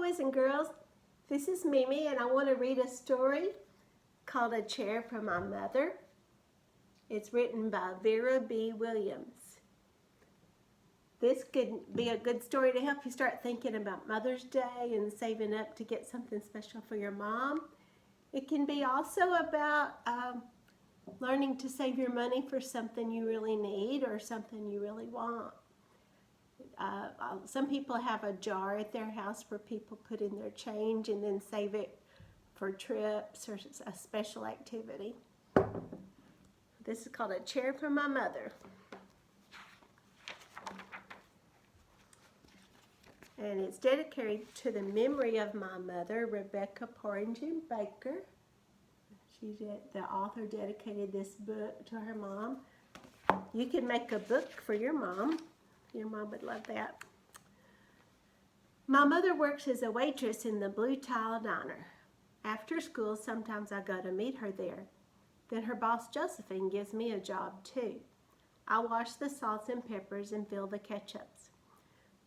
boys and girls. This is Mimi, and I want to read a story called A Chair for My Mother. It's written by Vera B. Williams. This could be a good story to help you start thinking about Mother's Day and saving up to get something special for your mom. It can be also about learning to save your money for something you really need or something you really want. Some people have a jar at their house where people put in their change and then save it for trips or a special activity. This is called A Chair for My Mother. And it's dedicated to the memory of my mother, Rebecca Porringen Baker. The author dedicated this book to her mom. You can make a book for your mom. Your mom would love that. My mother works as a waitress in the Blue Tile Diner. After school, sometimes I go to meet her there. Then her boss, Josephine, gives me a job too. I wash the salts and peppers and fill the ketchups.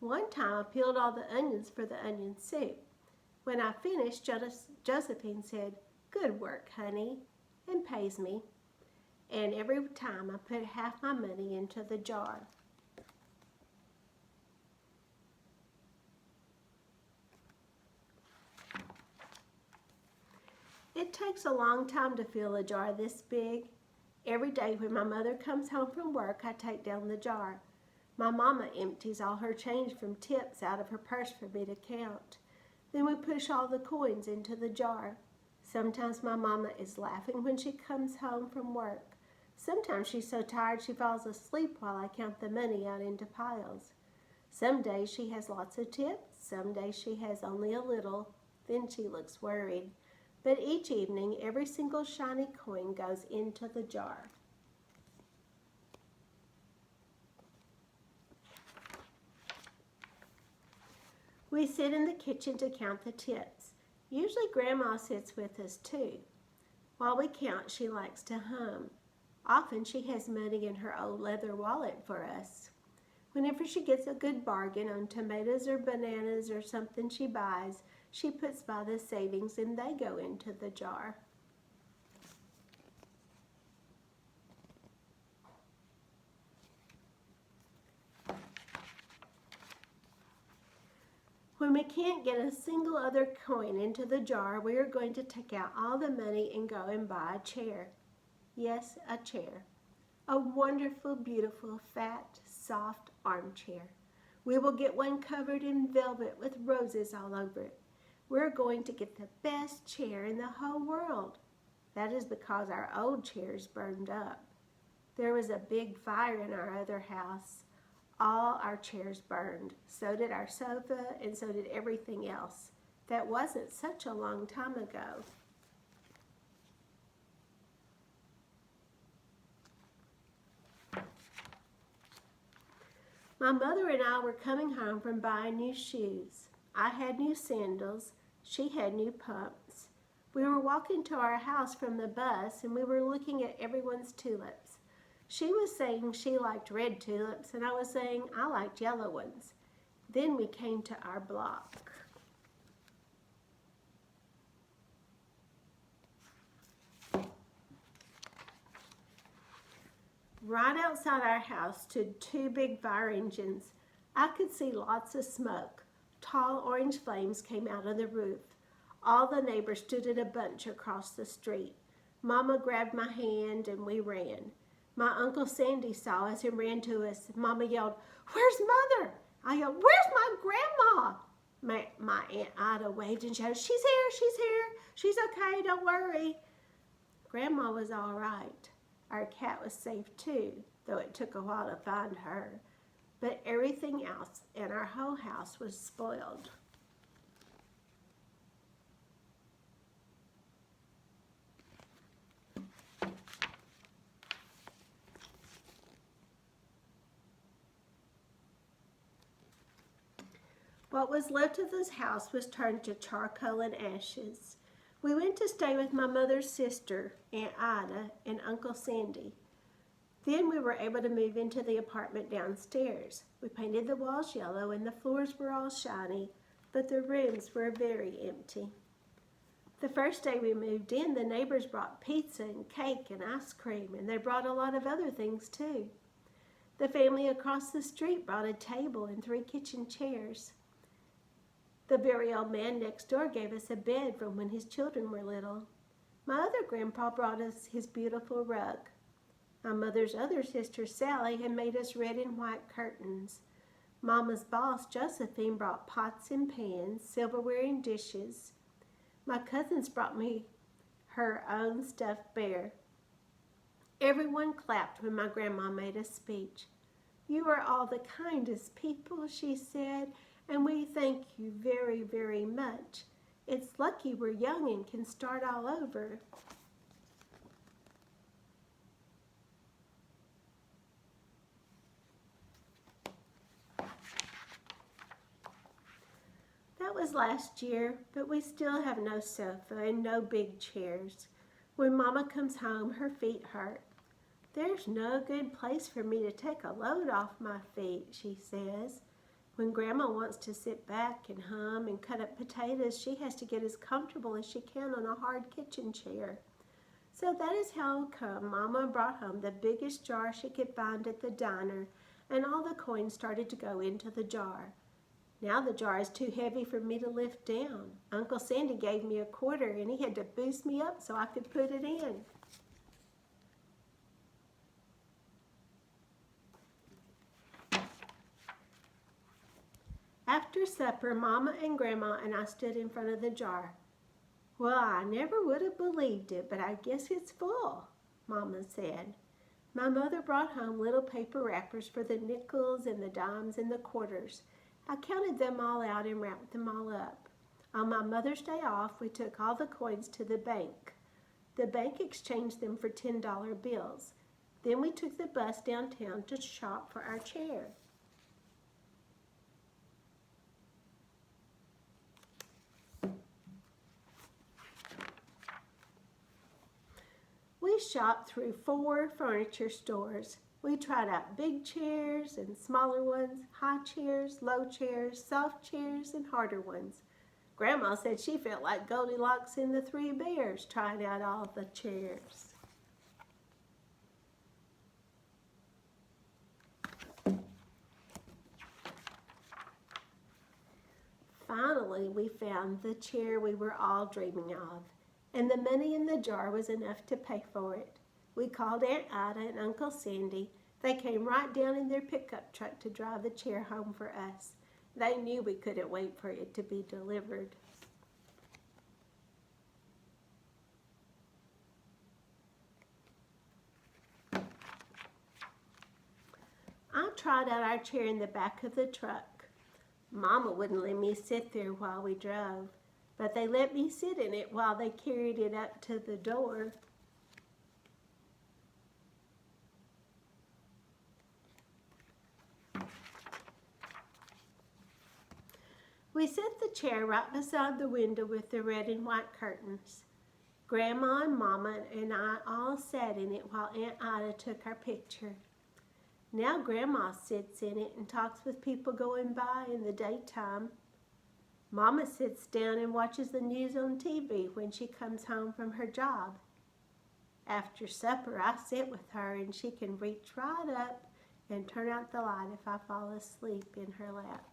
One time I peeled all the onions for the onion soup. When I finished, Josephine said, "Good work, honey," and pays me. And every time I put half my money into the jar. It takes a long time to fill a jar this big. Every day when my mother comes home from work, I take down the jar. My mama empties all her change from tips out of her purse for me to count. Then we push all the coins into the jar. Sometimes my mama is laughing when she comes home from work. Sometimes she's so tired she falls asleep while I count the money out into piles. Some days she has lots of tips, some days she has only a little. Then she looks worried. But each evening, every single shiny coin goes into the jar. We sit in the kitchen to count the tips. Usually Grandma sits with us too. While we count, she likes to hum. Often she has money in her old leather wallet for us. Whenever she gets a good bargain on tomatoes or bananas or something she buys, she puts by the savings and they go into the jar. When we can't get a single other coin into the jar, we are going to take out all the money and go and buy a chair. Yes, a chair. A wonderful, beautiful, fat, soft armchair. We will get one covered in velvet with roses all over it. We're going to get the best chair in the whole world. That is because our old chairs burned up. There was a big fire in our other house. All our chairs burned. So did our sofa, and so did everything else. That wasn't such a long time ago. My mother and I were coming home from buying new shoes. I had new sandals. She had new pumps. We were walking to our house from the bus and we were looking at everyone's tulips. She was saying she liked red tulips and I was saying I liked yellow ones. Then we came to our block. Right outside our house stood two big fire engines. I could see lots of smoke. Tall orange flames came out of the roof. All the neighbors stood in a bunch across the street. Mama grabbed my hand and we ran. My Uncle Sandy saw us and ran to us. Mama yelled, "Where's Mother?" I yelled, "Where's my grandma?" My Aunt Ida waved and shouted, "She's here, she's here. She's okay, don't worry." Grandma was all right. Our cat was safe too, though it took a while to find her. But everything else in our whole house was spoiled. What was left of this house was turned to charcoal and ashes. We went to stay with my mother's sister, Aunt Ida, and Uncle Sandy. Then we were able to move into the apartment downstairs. We painted the walls yellow and the floors were all shiny. but the rooms were very empty. The first day we moved in, the neighbors brought pizza and cake and ice cream, and they brought a lot of other things too. The family across the street brought a table and 3 kitchen chairs. The very old man next door gave us a bed from when his children were little. My other grandpa brought us his beautiful rug. My mother's other sister, Sally, had made us red and white curtains. Mama's boss, Josephine, brought pots and pans, silverware and dishes. My cousins brought me her own stuffed bear. Everyone clapped when my grandma made a speech. "You are all the kindest people," she said, "and we thank you very, very much. It's lucky we're young and can start all over." That was last year, but we still have no sofa and no big chairs. When Mama comes home, her feet hurt. "There's no good place for me to take a load off my feet," she says. When Grandma wants to sit back and hum and cut up potatoes, she has to get as comfortable as she can on a hard kitchen chair. So that is how come Mama brought home the biggest jar she could find at the diner, and all the coins started to go into the jar. Now the jar is too heavy for me to lift down. Uncle Sandy gave me a quarter, and he had to boost me up so I could put it in. After supper, Mama and Grandma and I stood in front of the jar. "Well, I never would have believed it, but I guess it's full," Mama said. My mother brought home little paper wrappers for the nickels and the dimes and the quarters. I counted them all out and wrapped them all up. On my Mother's Day off, we took all the coins to the bank. The bank exchanged them for $10 bills. Then we took the bus downtown to shop for our chair. We shopped through 4 furniture stores. We tried out big chairs and smaller ones, high chairs, low chairs, soft chairs, and harder ones. Grandma said she felt like Goldilocks and the 3 bears trying out all the chairs. Finally, we found the chair we were all dreaming of, and the money in the jar was enough to pay for it. We called Aunt Ida and Uncle Sandy. They came right down in their pickup truck to drive the chair home for us. They knew we couldn't wait for it to be delivered. I tried out our chair in the back of the truck. Mama wouldn't let me sit there while we drove, but they let me sit in it while they carried it up to the door. We set the chair right beside the window with the red and white curtains. Grandma and Mama and I all sat in it while Aunt Ida took our picture. Now Grandma sits in it and talks with people going by in the daytime. Mama sits down and watches the news on TV when she comes home from her job. After supper, I sit with her and she can reach right up and turn out the light if I fall asleep in her lap.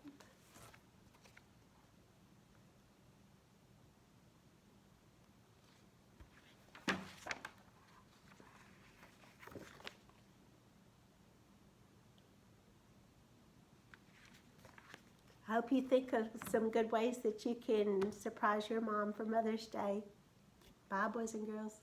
I hope you think of some good ways that you can surprise your mom for Mother's Day. Bye, boys and girls.